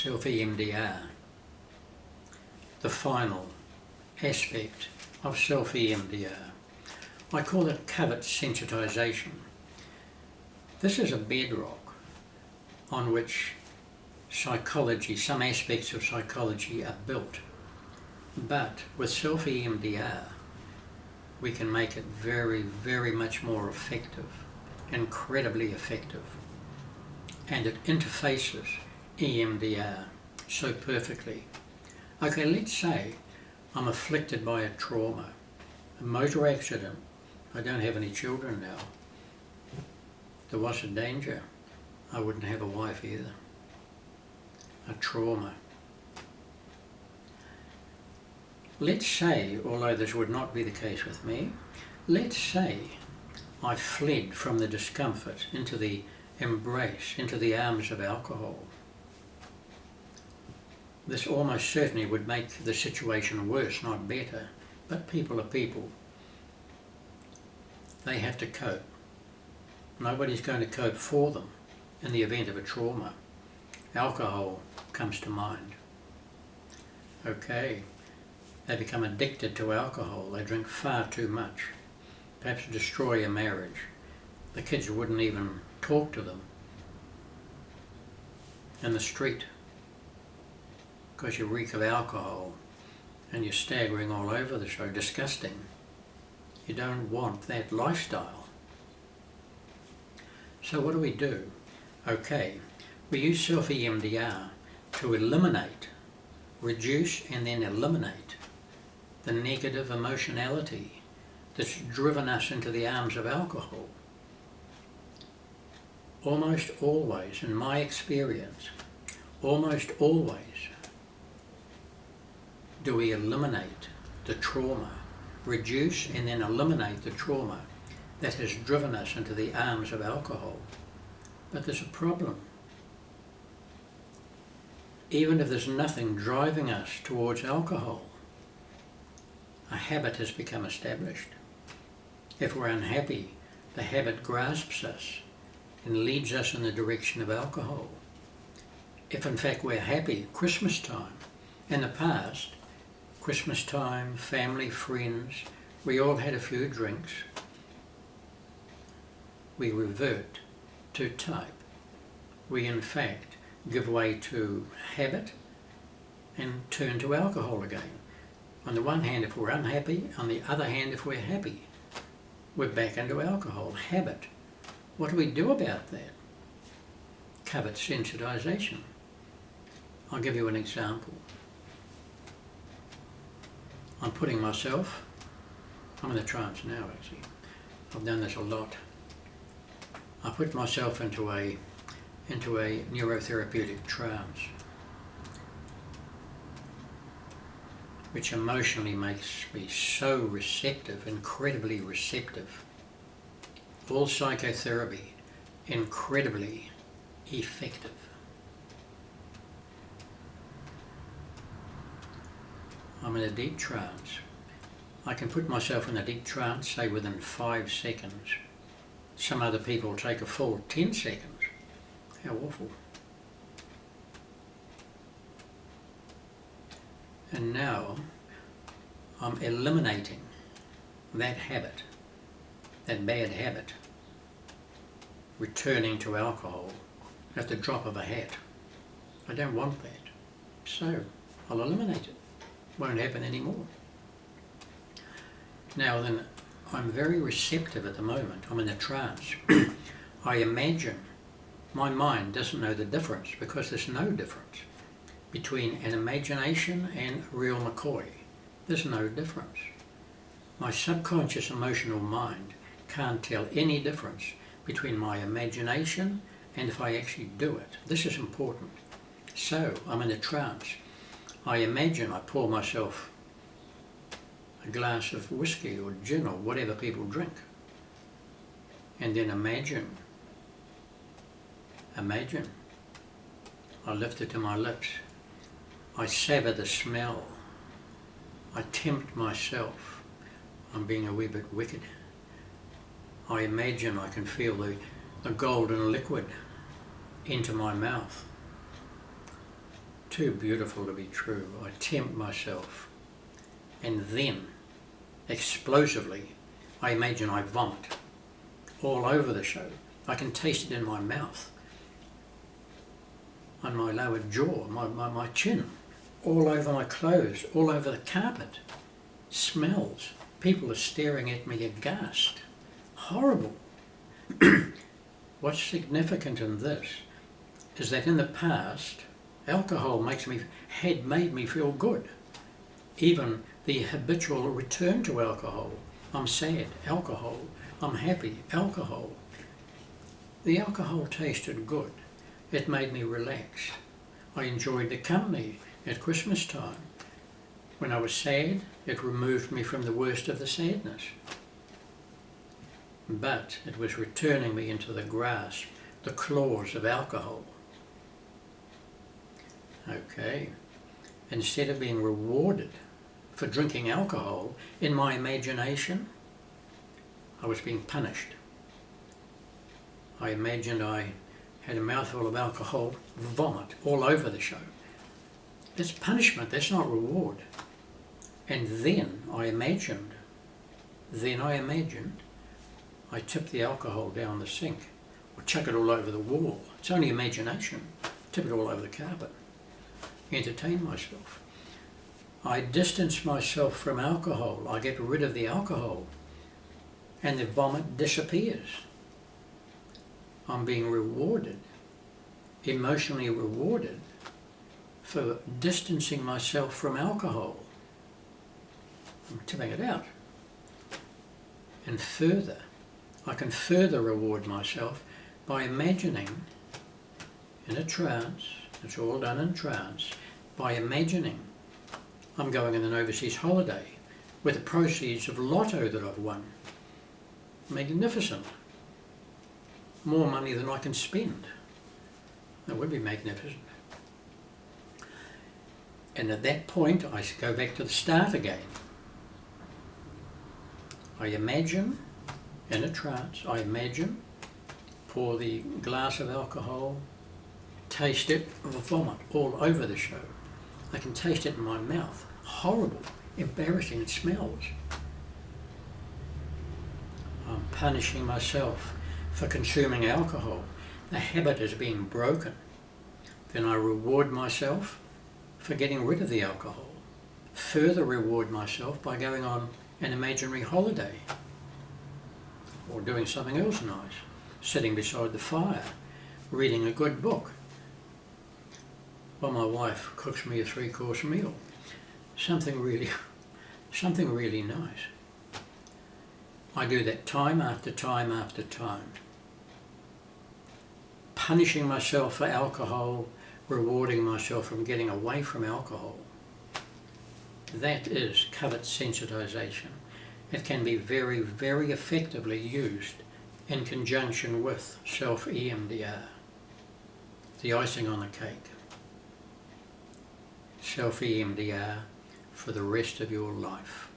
SelfEMDR, the final aspect of SelfEMDR. I call it Covert Sensitization. This is a bedrock on which psychology, some aspects of psychology are built. But with SelfEMDR, we can make it very, very much more effective, incredibly effective. And it interfaces EMDR so perfectly. Okay, let's say I'm afflicted by a trauma, a motor accident. I don't have any children now. There was a danger. I wouldn't have a wife either. A trauma. Let's say, although this would not be the case with me, let's say I fled from the discomfort into the embrace, into the arms of alcohol. This almost certainly would make the situation worse, not better. But people are people. They have to cope. Nobody's going to cope for them in the event of a trauma. Alcohol comes to mind. Okay, they become addicted to alcohol. They drink far too much. Perhaps destroy a marriage. The kids wouldn't even talk to them in the street because you reek of alcohol and you're staggering all over the show. Disgusting. You don't want that lifestyle. So what do? Okay, we use SelfEMDR to eliminate, reduce and then eliminate the negative emotionality that's driven us into the arms of alcohol. Almost always, in my experience, almost always do we eliminate the trauma, reduce and then eliminate the trauma that has driven us into the arms of alcohol. But there's a problem. Even if there's nothing driving us towards alcohol, a habit has become established. If we're unhappy, the habit grasps us and leads us in the direction of alcohol. If in fact we're happy, Christmas time, in the past, Christmas time, family, friends, we all had a few drinks. We revert to type. We in fact give way to habit and turn to alcohol again. On the one hand if we're unhappy, on the other hand if we're happy, we're back into alcohol, habit. What do we do about that? Covert sensitization. I'll give you an example. I'm putting myself, I'm in a trance now actually, I've done this a lot. I put myself into a neurotherapeutic trance, which emotionally makes me so receptive, incredibly receptive. All psychotherapy, incredibly effective. I'm in a deep trance. I can put myself in a deep trance, say within 5 seconds. Some other people take a full 10 seconds. How awful. And now I'm eliminating that habit, that bad habit, returning to alcohol at the drop of a hat. I don't want that. So I'll eliminate it. Won't happen anymore. Now then, I'm very receptive at the moment. I'm in a trance. I imagine. My mind doesn't know the difference because there's no difference between an imagination and real McCoy. There's no difference. My subconscious emotional mind can't tell any difference between my imagination and if I actually do it. This is important. So I'm in a trance. I imagine I pour myself a glass of whiskey or gin or whatever people drink. And then imagine, I lift it to my lips. I savor the smell. I tempt myself. I'm being a wee bit wicked. I imagine I can feel the golden liquid into my mouth. Too beautiful to be true. I tempt myself, and then, explosively, I imagine I vomit all over the show. I can taste it in my mouth, on my lower jaw, my chin, all over my clothes, all over the carpet. Smells. People are staring at me aghast. Horrible. What's significant in this is that in the past, alcohol had made me feel good. Even the habitual return to alcohol. I'm sad, alcohol. I'm happy, alcohol. The alcohol tasted good. It made me relax. I enjoyed the company at Christmas time. When I was sad, it removed me from the worst of the sadness. But it was returning me into the grasp, the claws of alcohol. Okay, instead of being rewarded for drinking alcohol, in my imagination, I was being punished. I imagined I had a mouthful of alcohol, vomit all over the show. That's punishment, that's not reward. And then I imagined I tip the alcohol down the sink or chuck it all over the wall. It's only imagination. Tip it all over the carpet. Entertain myself. I distance myself from alcohol. I get rid of the alcohol and the vomit disappears. I'm being rewarded, emotionally rewarded, for distancing myself from alcohol. I'm tipping it out. And further, I can further reward myself by imagining in a trance, it's all done in trance, by imagining I'm going on an overseas holiday with the proceeds of lotto that I've won. Magnificent. More money than I can spend. That would be magnificent. And at that point, I go back to the start again. I imagine, in a trance, pour the glass of alcohol, taste it, vomit all over the show. I can taste it in my mouth. Horrible, embarrassing, it smells. I'm punishing myself for consuming alcohol. The habit is being broken. Then I reward myself for getting rid of the alcohol. Further reward myself by going on an imaginary holiday or doing something else nice, sitting beside the fire, reading a good book. Well, my wife cooks me a 3-course meal, something really nice. I do that time after time after time, punishing myself for alcohol, rewarding myself from getting away from alcohol. That is covert sensitization. It can be very, very effectively used in conjunction with SelfEMDR, the icing on the cake. SelfEMDR for the rest of your life.